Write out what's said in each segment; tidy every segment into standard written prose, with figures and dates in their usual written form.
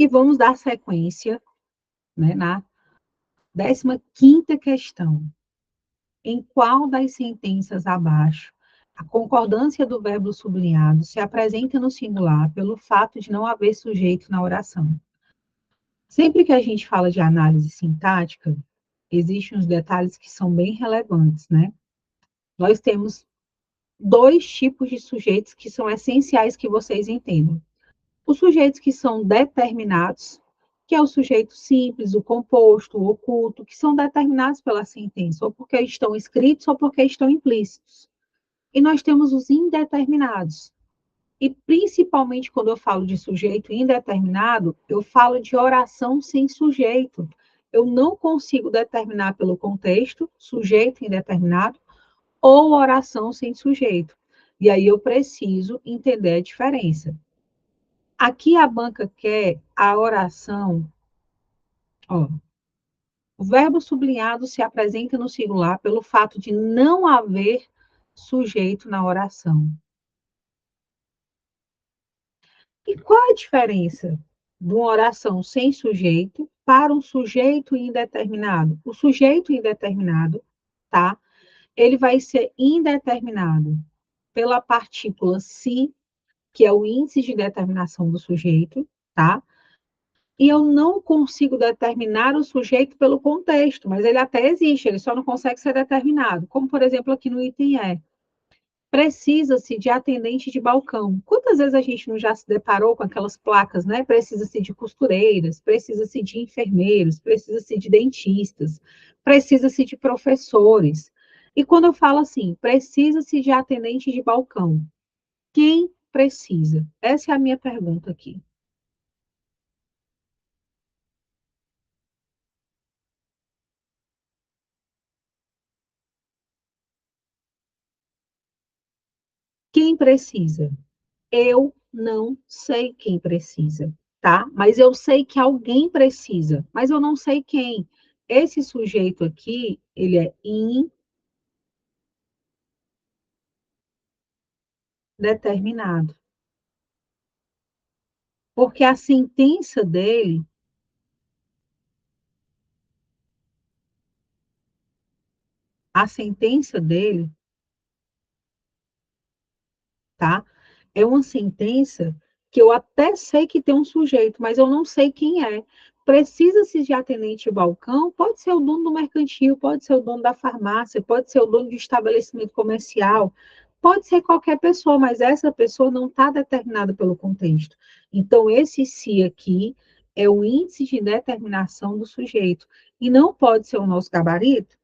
E vamos dar sequência, né, na 15ª questão. Em qual das sentenças abaixo a concordância do verbo sublinhado se apresenta no singular pelo fato de não haver sujeito na oração? Sempre que a gente fala de análise sintática, existem uns detalhes que são bem relevantes, né? Nós temos dois tipos de sujeitos que são essenciais que vocês entendam. Os sujeitos que são determinados, que é o sujeito simples, o composto, o oculto, que são determinados pela sentença, ou porque estão escritos ou porque estão implícitos. E nós temos os indeterminados. E principalmente quando eu falo de sujeito indeterminado, eu falo de oração sem sujeito. Eu não consigo determinar pelo contexto, sujeito indeterminado, ou oração sem sujeito. E aí eu preciso entender a diferença. Aqui a banca quer a oração, ó, o verbo sublinhado se apresenta no singular pelo fato de não haver sujeito na oração. E qual a diferença de uma oração sem sujeito para um sujeito indeterminado? O sujeito indeterminado, tá? Ele vai ser indeterminado pela partícula se, que é o índice de determinação do sujeito, tá? E eu não consigo determinar o sujeito pelo contexto, mas ele até existe, ele só não consegue ser determinado. Como, por exemplo, aqui no item E. Precisa-se de atendente de balcão. Quantas vezes a gente não já se deparou com aquelas placas, né? Precisa-se de costureiras, precisa-se de enfermeiros, precisa-se de dentistas, precisa-se de professores. E quando eu falo assim, precisa-se de atendente de balcão, quem precisa? Essa é a minha pergunta aqui. Quem precisa? Eu não sei quem precisa, tá? Mas eu sei que alguém precisa, mas eu não sei quem. Esse sujeito aqui, ele é indeterminado. Porque a sentença dele, tá? É uma sentença que eu até sei que tem um sujeito, mas eu não sei quem é. Precisa-se de atendente de balcão, pode ser o dono do mercantil, pode ser o dono da farmácia, pode ser o dono de estabelecimento comercial, pode ser qualquer pessoa, mas essa pessoa não está determinada pelo contexto. Então, esse se aqui é o índice de determinação do sujeito. E não pode ser o nosso gabarito,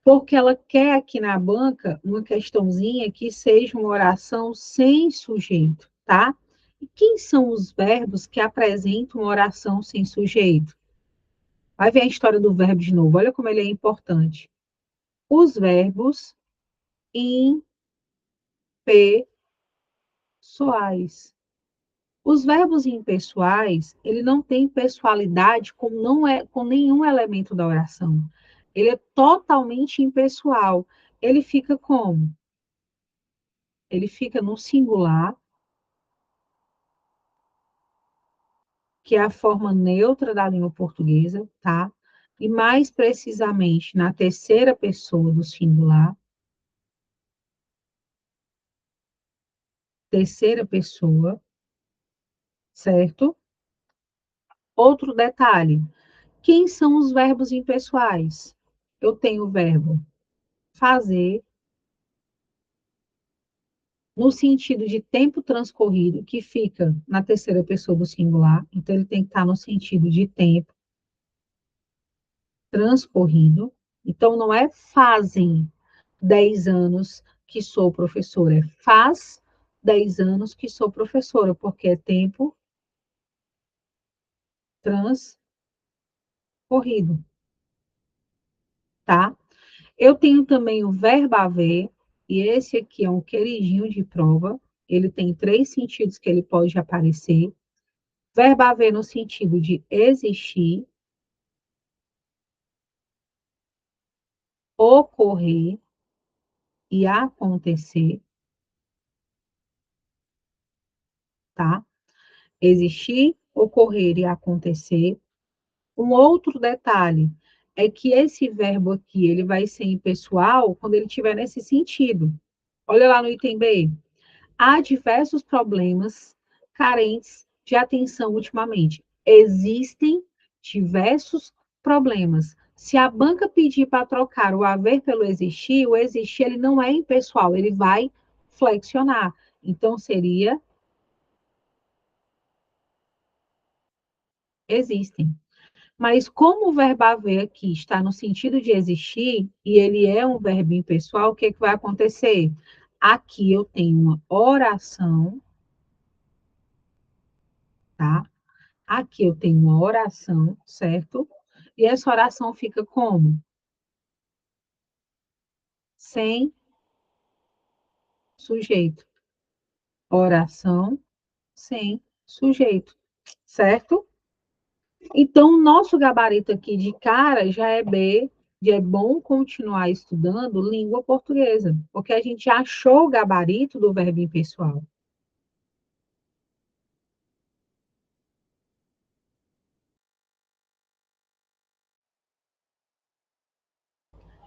porque ela quer aqui na banca uma questãozinha que seja uma oração sem sujeito, tá? E quem são os verbos que apresentam uma oração sem sujeito? Vai ver a história do verbo de novo, olha como ele é importante. Os verbos impessoais. Os verbos impessoais, ele não tem pessoalidade com nenhum elemento da oração. Ele é totalmente impessoal. Ele fica como? Ele fica no singular, que é a forma neutra da língua portuguesa, tá? E mais precisamente na terceira pessoa do singular, terceira pessoa, certo? Outro detalhe: quem são os verbos impessoais? Eu tenho o verbo fazer, no sentido de tempo transcorrido, que fica na terceira pessoa do singular, então ele tem que estar no sentido de tempo transcorrido. Então, não é fazem 10 anos que sou professora, é faz 10 anos que sou professora, porque é tempo transcorrido, tá? Eu tenho também o verbo haver, e esse aqui é um queridinho de prova, ele tem 3 sentidos que ele pode aparecer. Verbo haver no sentido de existir, ocorrer e acontecer, tá? Existir, ocorrer e acontecer. Um outro detalhe é que esse verbo aqui, ele vai ser impessoal quando ele estiver nesse sentido. Olha lá no item B. Há diversos problemas carentes de atenção ultimamente. Existem diversos problemas. Se a banca pedir para trocar o haver pelo existir, o existir ele não é impessoal, ele vai flexionar. Então seria existem. Mas como o verbo haver aqui está no sentido de existir, e ele é um verbo impessoal, o que, é que vai acontecer? Aqui eu tenho uma oração, tá? Aqui eu tenho uma oração, certo? E essa oração fica como? Sem sujeito. Oração sem sujeito, certo? Então, o nosso gabarito aqui de cara já é B, de é bom continuar estudando língua portuguesa, porque a gente achou o gabarito do verbo impessoal.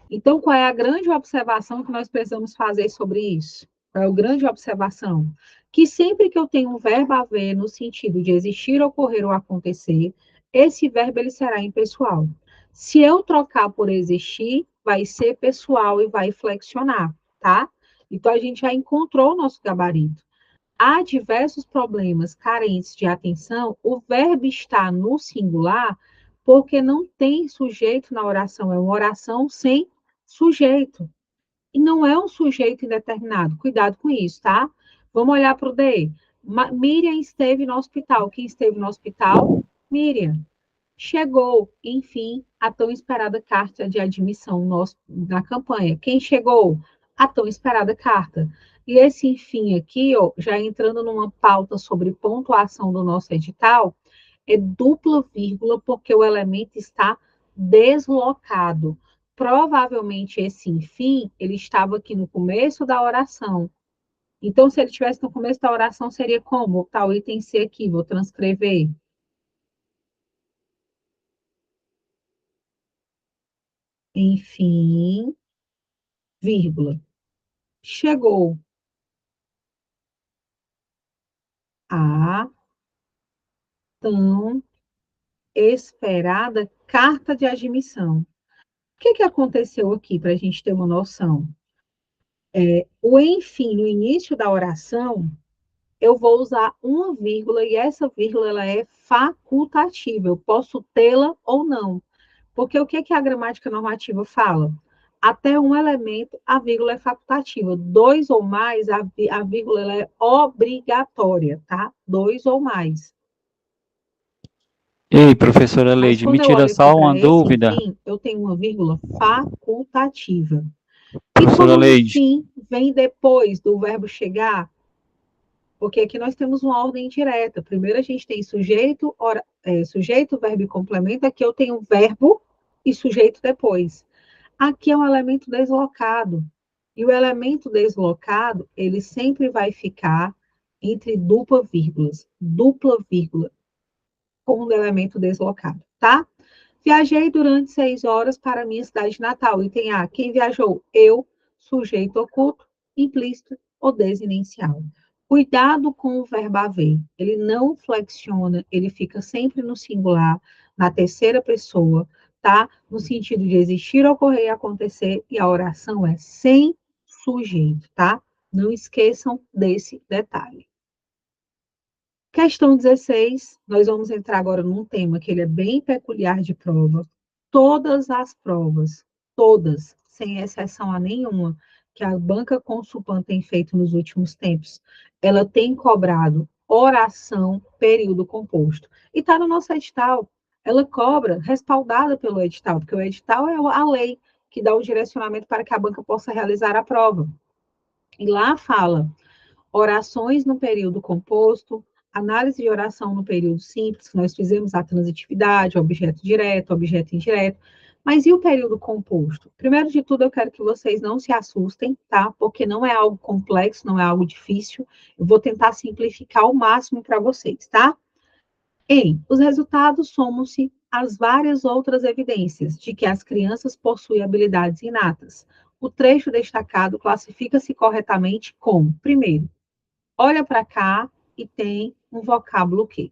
Então, qual é a grande observação que nós precisamos fazer sobre isso? Qual é a grande observação? Que sempre que eu tenho um verbo haver no sentido de existir, ocorrer ou acontecer, esse verbo ele será impessoal. Se eu trocar por existir, vai ser pessoal e vai flexionar, tá? Então, a gente já encontrou o nosso gabarito. Há diversos problemas carentes de atenção, o verbo está no singular porque não tem sujeito na oração, é uma oração sem sujeito. E não é um sujeito indeterminado. Cuidado com isso, tá? Vamos olhar para o D. Miriam esteve no hospital. Quem esteve no hospital? Miriam. Chegou, enfim, a tão esperada carta de admissão na campanha. Quem chegou? A tão esperada carta. E esse enfim aqui, ó, já entrando numa pauta sobre pontuação do nosso edital, é dupla vírgula, porque o elemento está deslocado. Provavelmente esse enfim, ele estava aqui no começo da oração. Então, se ele estivesse no começo da oração, seria como? Tá, o item C aqui, vou transcrever. Enfim, vírgula. Chegou a tão esperada carta de admissão. O que, que aconteceu aqui, para a gente ter uma noção? O enfim, no início da oração, eu vou usar uma vírgula, e essa vírgula ela é facultativa, eu posso tê-la ou não. Porque o que, que a gramática normativa fala? Até um elemento, a vírgula é facultativa. Dois ou mais, a vírgula ela é obrigatória, tá? Dois ou mais. Ei, professora Mas Leide, me quando eu tira olho aqui só uma para esse dúvida. enfim, eu tenho uma vírgula facultativa. E Professora como o Leide, enfim vem depois do verbo chegar, porque aqui nós temos uma ordem direta. Primeiro a gente tem sujeito, sujeito, verbo e complemento. Aqui eu tenho verbo e sujeito depois. Aqui é um elemento deslocado. E o elemento deslocado, ele sempre vai ficar entre dupla vírgula, com o elemento deslocado, tá? Viajei durante 6 horas para a minha cidade natal. Item A. Quem viajou? Eu, sujeito oculto, implícito ou desinencial. Cuidado com o verbo haver. Ele não flexiona, ele fica sempre no singular, na terceira pessoa, tá? No sentido de existir, ocorrer e acontecer, e a oração é sem sujeito, tá? Não esqueçam desse detalhe. Questão 16, nós vamos entrar agora num tema que ele é bem peculiar de prova. Todas as provas, todas, sem exceção a nenhuma, que a banca Consulpan tem feito nos últimos tempos, ela tem cobrado oração, período composto. E está no nosso edital. Ela cobra, respaldada pelo edital, porque o edital é a lei que dá o direcionamento para que a banca possa realizar a prova. E lá fala orações no período composto, análise de oração no período simples, que nós fizemos a transitividade, objeto direto, objeto indireto. Mas e o período composto? Primeiro de tudo, eu quero que vocês não se assustem, tá? Porque não é algo complexo, não é algo difícil. Eu vou tentar simplificar ao máximo para vocês, tá? Os resultados somam-se às várias outras evidências de que as crianças possuem habilidades inatas. O trecho destacado classifica-se corretamente como, primeiro, olha para cá e tem um vocábulo que.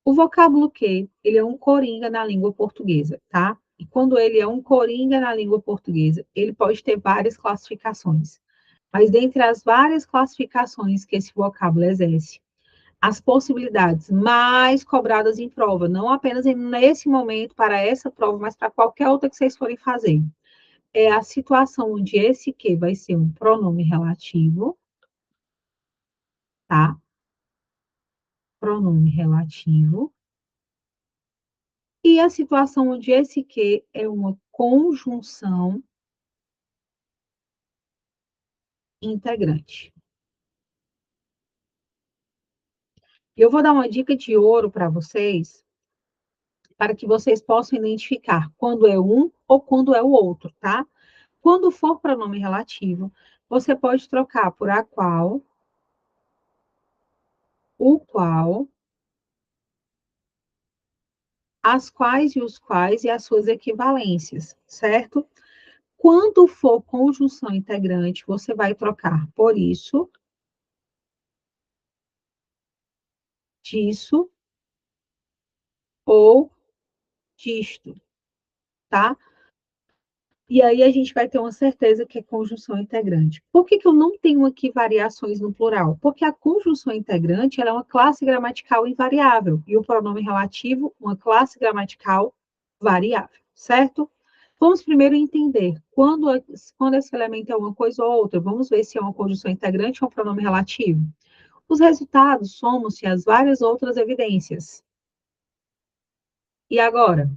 O vocábulo que, ele é um coringa na língua portuguesa, tá? E quando ele é um coringa na língua portuguesa, ele pode ter várias classificações. Mas dentre as várias classificações que esse vocábulo exerce, as possibilidades mais cobradas em prova, não apenas nesse momento para essa prova, mas para qualquer outra que vocês forem fazer, é a situação onde esse que vai ser um pronome relativo, tá? Pronome relativo. E a situação onde esse que é uma conjunção integrante. Eu vou dar uma dica de ouro para vocês, para que vocês possam identificar quando é um ou quando é o outro, tá? Quando for pronome relativo, você pode trocar por a qual, o qual, as quais e os quais e as suas equivalências, certo? Quando for conjunção integrante, você vai trocar por isso, disso ou disto, tá? E aí a gente vai ter uma certeza que é conjunção integrante. Por que, que eu não tenho aqui variações no plural? Porque a conjunção integrante ela é uma classe gramatical invariável e o pronome relativo uma classe gramatical variável, certo? Vamos primeiro entender quando esse elemento é uma coisa ou outra. Vamos ver se é uma conjunção integrante ou um pronome relativo. Os resultados somam-se às várias outras evidências. E agora?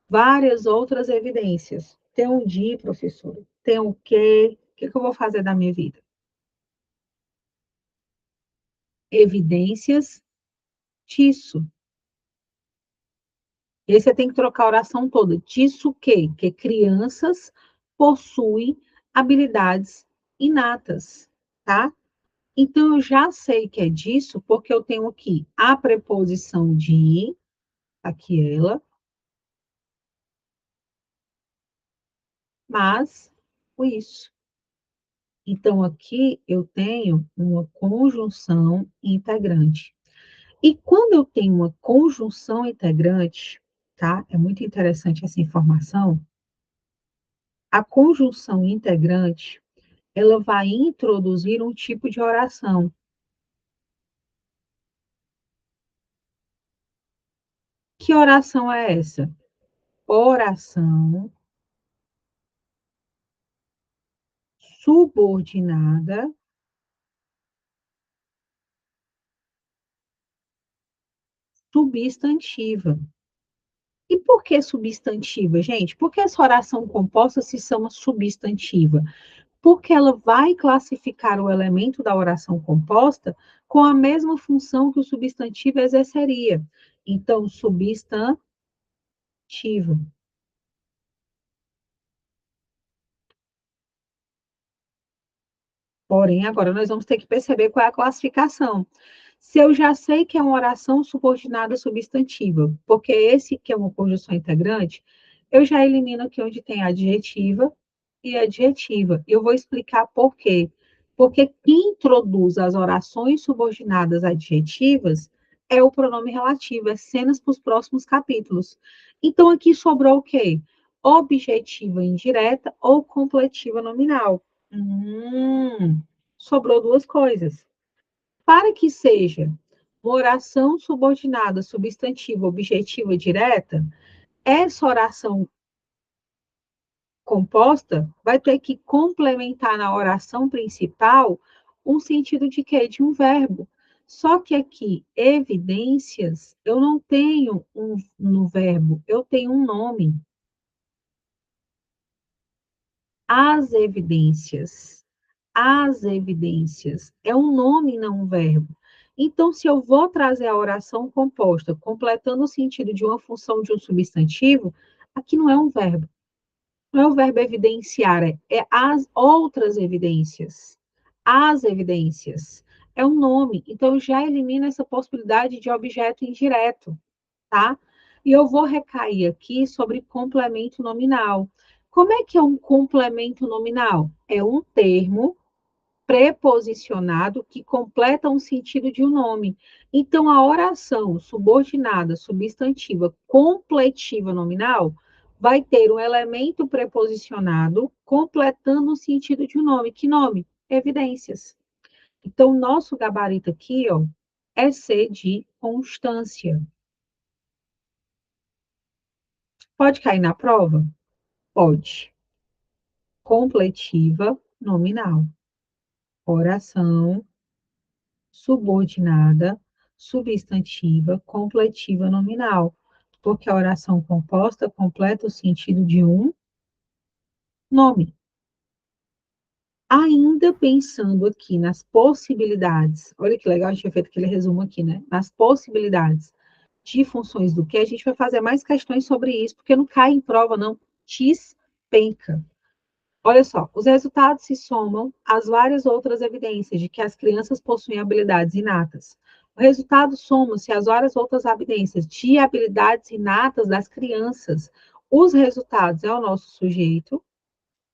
Várias outras evidências. Tem um dia, professor, tem o quê? O que eu vou fazer da minha vida? Evidências disso. E aí você tem que trocar a oração toda. Disso o quê? Que crianças possuem habilidades inatas, tá? Então, eu já sei que é disso, porque eu tenho aqui a preposição de, aqui ela, mas o isso. Então, aqui eu tenho uma conjunção integrante. E quando eu tenho uma conjunção integrante, tá? É muito interessante essa informação. A conjunção integrante, ela vai introduzir um tipo de oração. Que oração é essa? Oração subordinada substantiva. E por que substantiva, gente? Por que essa oração composta se chama substantiva? Porque ela vai classificar o elemento da oração composta com a mesma função que o substantivo exerceria. Então, substantivo. Porém, agora nós vamos ter que perceber qual é a classificação. Se eu já sei que é uma oração subordinada substantiva, porque esse que é uma conjunção integrante, eu já elimino aqui onde tem adjetiva e adjetiva. Eu vou explicar por quê. Porque quem introduz as orações subordinadas adjetivas é o pronome relativo, é cenas para os próximos capítulos. Então, aqui sobrou o quê? Objetiva indireta ou completiva nominal. Sobrou duas coisas. Para que seja uma oração subordinada substantiva objetiva direta, essa oração composta vai ter que complementar na oração principal um sentido de quê? De um verbo. Só que aqui, evidências, eu não tenho no verbo, eu tenho um nome. As evidências. As evidências. É um nome, não um verbo. Então, se eu vou trazer a oração composta, completando o sentido de uma função de um substantivo, aqui não é um verbo. Não é o verbo evidenciar, é as outras evidências. As evidências. é um nome. Então, já elimina essa possibilidade de objeto indireto, tá? E eu vou recair aqui sobre complemento nominal. Como é que é um complemento nominal? É um termo preposicionado que completa um sentido de um nome. Então, a oração subordinada, substantiva, completiva nominal vai ter um elemento preposicionado completando o sentido de um nome. Que nome? Evidências. Então, nosso gabarito aqui, ó, é C de constância. Pode cair na prova? Pode. Completiva nominal. Oração subordinada, substantiva, completiva nominal, porque a oração composta completa o sentido de um nome. Ainda pensando aqui nas possibilidades, olha que legal, a gente tinha feito aquele resumo aqui, né? Nas possibilidades de funções do que, a gente vai fazer mais questões sobre isso, porque não cai em prova, não. Despenca. Olha só, os resultados se somam às várias outras evidências de que as crianças possuem habilidades inatas. O resultado soma-se às várias outras evidências de habilidades inatas das crianças. Os resultados é o nosso sujeito,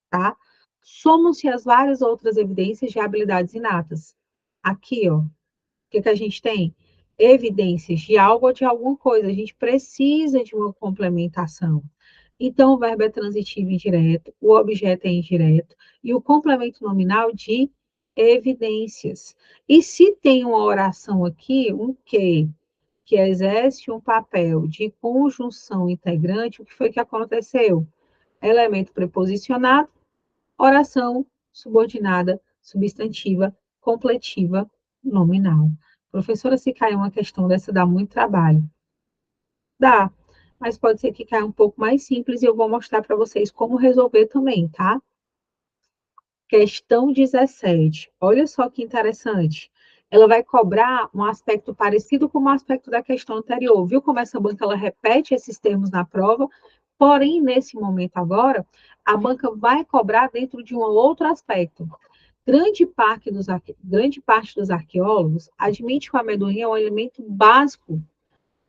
tá? Somam-se às várias outras evidências de habilidades inatas. Aqui, ó, o que que a gente tem? Evidências de algo ou de alguma coisa. A gente precisa de uma complementação. Então, o verbo é transitivo indireto, o objeto é indireto, e o complemento nominal de evidências. E se tem uma oração aqui, um que exerce um papel de conjunção integrante, o que foi que aconteceu? Elemento preposicionado, oração subordinada, substantiva, completiva, nominal. Professora, se cair uma questão dessa, dá muito trabalho. Dá, mas pode ser que caia um pouco mais simples e eu vou mostrar para vocês como resolver também, tá? Questão 17. Olha só que interessante. Ela vai cobrar um aspecto parecido com o aspecto da questão anterior. Viu como essa banca ela repete esses termos na prova? Porém, nesse momento agora, a banca vai cobrar dentro de um outro aspecto. Grande parte dos arqueólogos admite que o amendoim é um elemento básico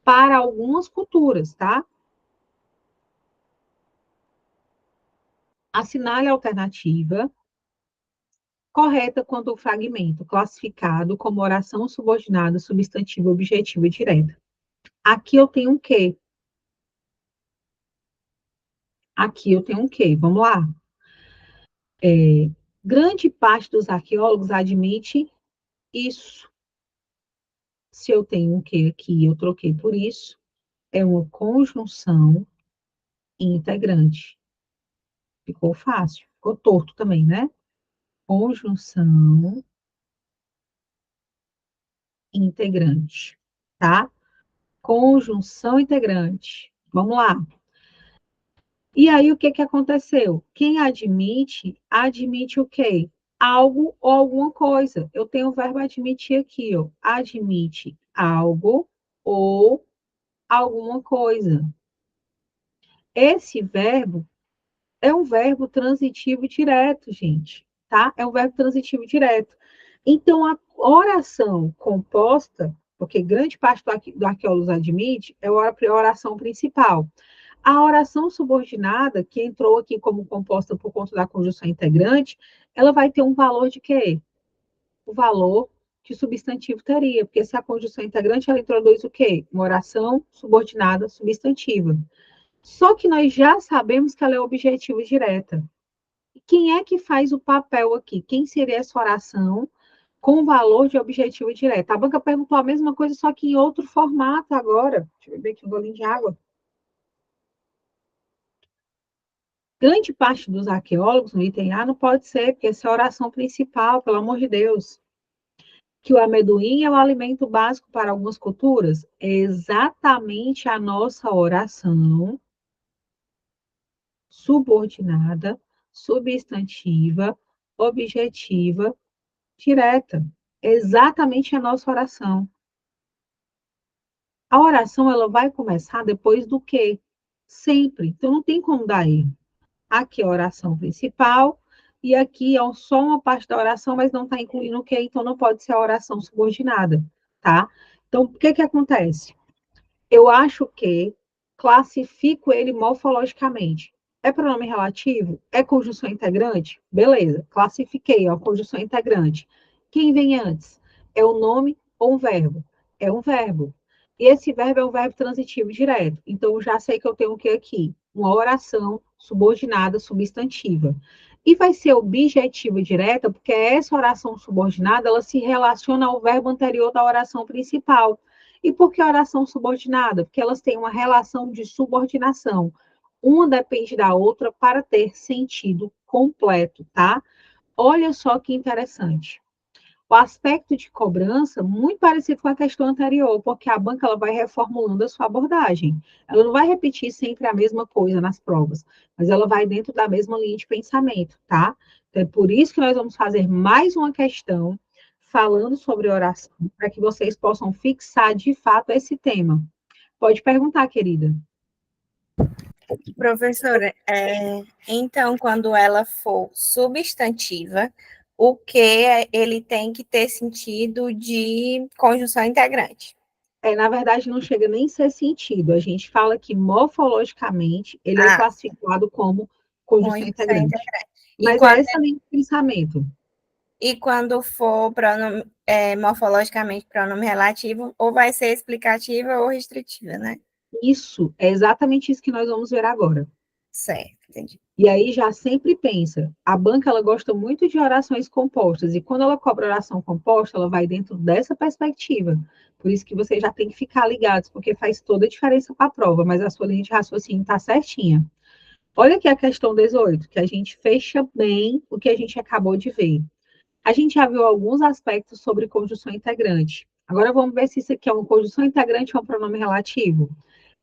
para algumas culturas, tá? Assinale a alternativa correta quando o fragmento classificado como oração subordinada, substantiva, objetiva e direta. Aqui eu tenho um quê? Aqui eu tenho um quê? Vamos lá. Grande parte dos arqueólogos admite isso. Se eu tenho um quê aqui, eu troquei por isso, é uma conjunção integrante. Ficou fácil. Ficou torto também, né? Conjunção integrante, tá? Conjunção integrante. Vamos lá. E aí, o que que aconteceu? Quem admite, admite o quê? Algo ou alguma coisa. Eu tenho o verbo admitir aqui, ó. Admite algo ou alguma coisa. Esse verbo é um verbo transitivo direto, gente, tá? É um verbo transitivo direto. Então, a oração composta, porque grande parte do arqueólogos admite, é a oração principal. A oração subordinada, que entrou aqui como composta por conta da conjunção integrante, ela vai ter um valor de quê? O valor que o substantivo teria, porque se a conjunção integrante, ela introduz o quê? Uma oração subordinada substantiva. Só que nós já sabemos que ela é objetiva direta. Quem é que faz o papel aqui? Quem seria essa oração com valor de objetivo direto? A banca perguntou a mesma coisa, só que em outro formato agora. Deixa eu beber aqui um golinho de água. Grande parte dos arqueólogos no item A não pode ser, porque essa é a oração principal, pelo amor de Deus. Que o amendoim é o alimento básico para algumas culturas? É exatamente a nossa oração subordinada, substantiva, objetiva, direta. É exatamente a nossa oração. A oração ela vai começar depois do quê? Sempre. Então não tem como dar erro. Aqui é a oração principal, e aqui é só uma parte da oração, mas não está incluindo o que, então não pode ser a oração subordinada, tá? Então, o que que acontece? Eu acho que classifico ele morfologicamente. É pronome relativo? É conjunção integrante? Beleza, classifiquei, ó, conjunção integrante. Quem vem antes? É o nome ou um verbo? É um verbo. E esse verbo é um verbo transitivo direto. Então, eu já sei que eu tenho o que aqui? Uma oração subordinada substantiva. E vai ser objetiva direta, porque essa oração subordinada, ela se relaciona ao verbo anterior da oração principal. E por que oração subordinada? Porque elas têm uma relação de subordinação. Uma depende da outra para ter sentido completo, tá? Olha só que interessante. O aspecto de cobrança, muito parecido com a questão anterior, porque a banca ela vai reformulando a sua abordagem. Ela não vai repetir sempre a mesma coisa nas provas, mas ela vai dentro da mesma linha de pensamento, tá? Então, é por isso que nós vamos fazer mais uma questão falando sobre oração, para que vocês possam fixar de fato esse tema. Pode perguntar, querida. Professora, então, quando ela for substantiva, o que ele tem que ter sentido de conjunção integrante? Na verdade, não chega nem a ser sentido. A gente fala que morfologicamente ele é Ah, classificado como conjunção conjunção integrante. integrante. E Mas é quando, essa linha de pensamento. e quando for pronome, morfologicamente pronome relativo, ou vai ser explicativa ou restritiva, né? Isso, é exatamente isso que nós vamos ver agora. Certo, entendi. E aí já sempre pensa, a banca ela gosta muito de orações compostas, e quando ela cobra oração composta, ela vai dentro dessa perspectiva. Por isso que você já tem que ficar ligados, porque faz toda a diferença para a prova, mas a sua linha de raciocínio está certinha. Olha aqui a questão 18, que a gente fecha bem o que a gente acabou de ver. A gente já viu alguns aspectos sobre conjunção integrante. Agora vamos ver se isso aqui é uma conjunção integrante ou um pronome relativo.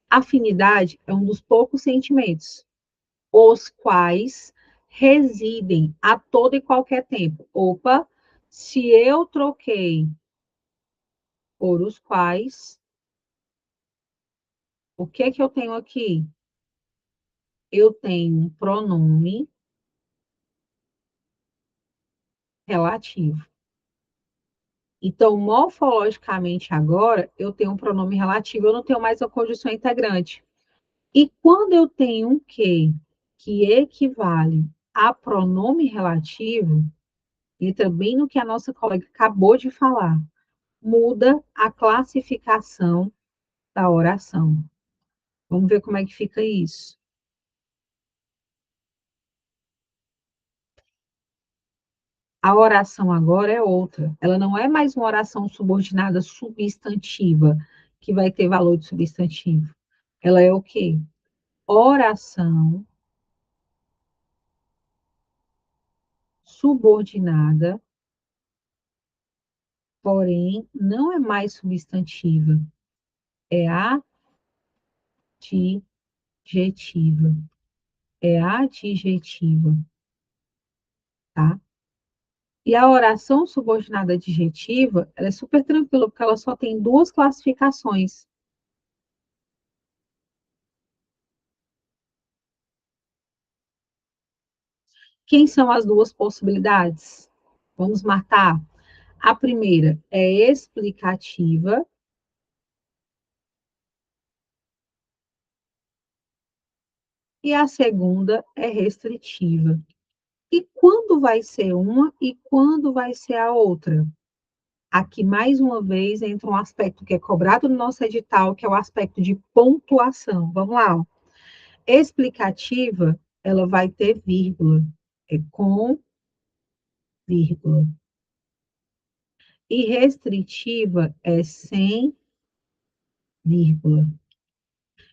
Afinidade é um dos poucos sentimentos, os quais residem a todo e qualquer tempo. Opa, se eu troquei por os quais, o que é que eu tenho aqui? Eu tenho um pronome relativo. Então, morfologicamente, agora, eu tenho um pronome relativo, eu não tenho mais a conjunção integrante. E quando eu tenho um que equivale a pronome relativo, e também no que a nossa colega acabou de falar, muda a classificação da oração. Vamos ver como é que fica isso. A oração agora é outra. Ela não é mais uma oração subordinada substantiva, que vai ter valor de substantivo. Ela é o quê? Oração subordinada, porém não é mais substantiva, é adjetiva. É adjetiva, tá? E a oração subordinada adjetiva, ela é super tranquila, porque ela só tem duas classificações. Quem são as duas possibilidades? Vamos marcar. A primeira é explicativa e a segunda é restritiva. E quando vai ser uma e quando vai ser a outra? Aqui, mais uma vez, entra um aspecto que é cobrado no nosso edital, que é o aspecto de pontuação. Vamos lá. Ó. Explicativa, ela vai ter vírgula. É com vírgula. E restritiva é sem vírgula.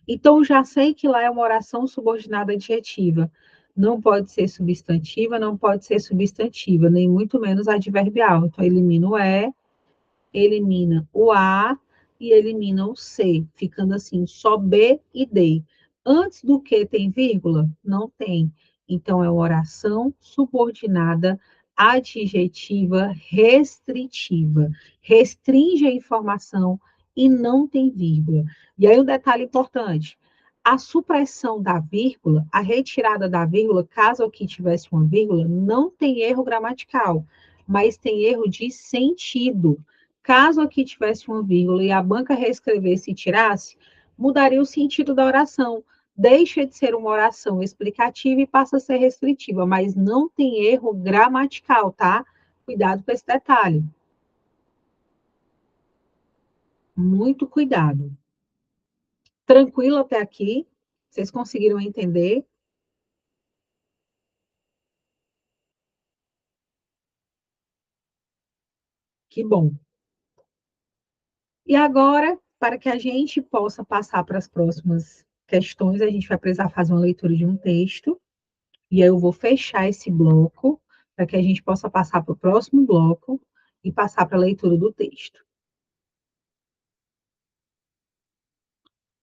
Então, já sei que lá é uma oração subordinada adjetiva. Não pode ser substantiva, não pode ser substantiva, nem muito menos adverbial. Então, elimina o elimina o A e elimina o C, ficando assim, só B e D. Antes do que tem vírgula? Não tem. Então, é uma oração subordinada adjetiva restritiva. Restringe a informação e não tem vírgula. E aí, um detalhe importante. A supressão da vírgula, a retirada da vírgula, caso aqui tivesse uma vírgula, não tem erro gramatical, mas tem erro de sentido. Caso aqui tivesse uma vírgula e a banca reescrevesse e tirasse, mudaria o sentido da oração. Deixa de ser uma oração explicativa e passa a ser restritiva, mas não tem erro gramatical, tá? Cuidado com esse detalhe. Muito cuidado. Tranquilo até aqui? Vocês conseguiram entender? Que bom. E agora, para que a gente possa passar para as próximas questões, a gente vai precisar fazer uma leitura de um texto, e aí eu vou fechar esse bloco, para que a gente possa passar para o próximo bloco e passar para a leitura do texto.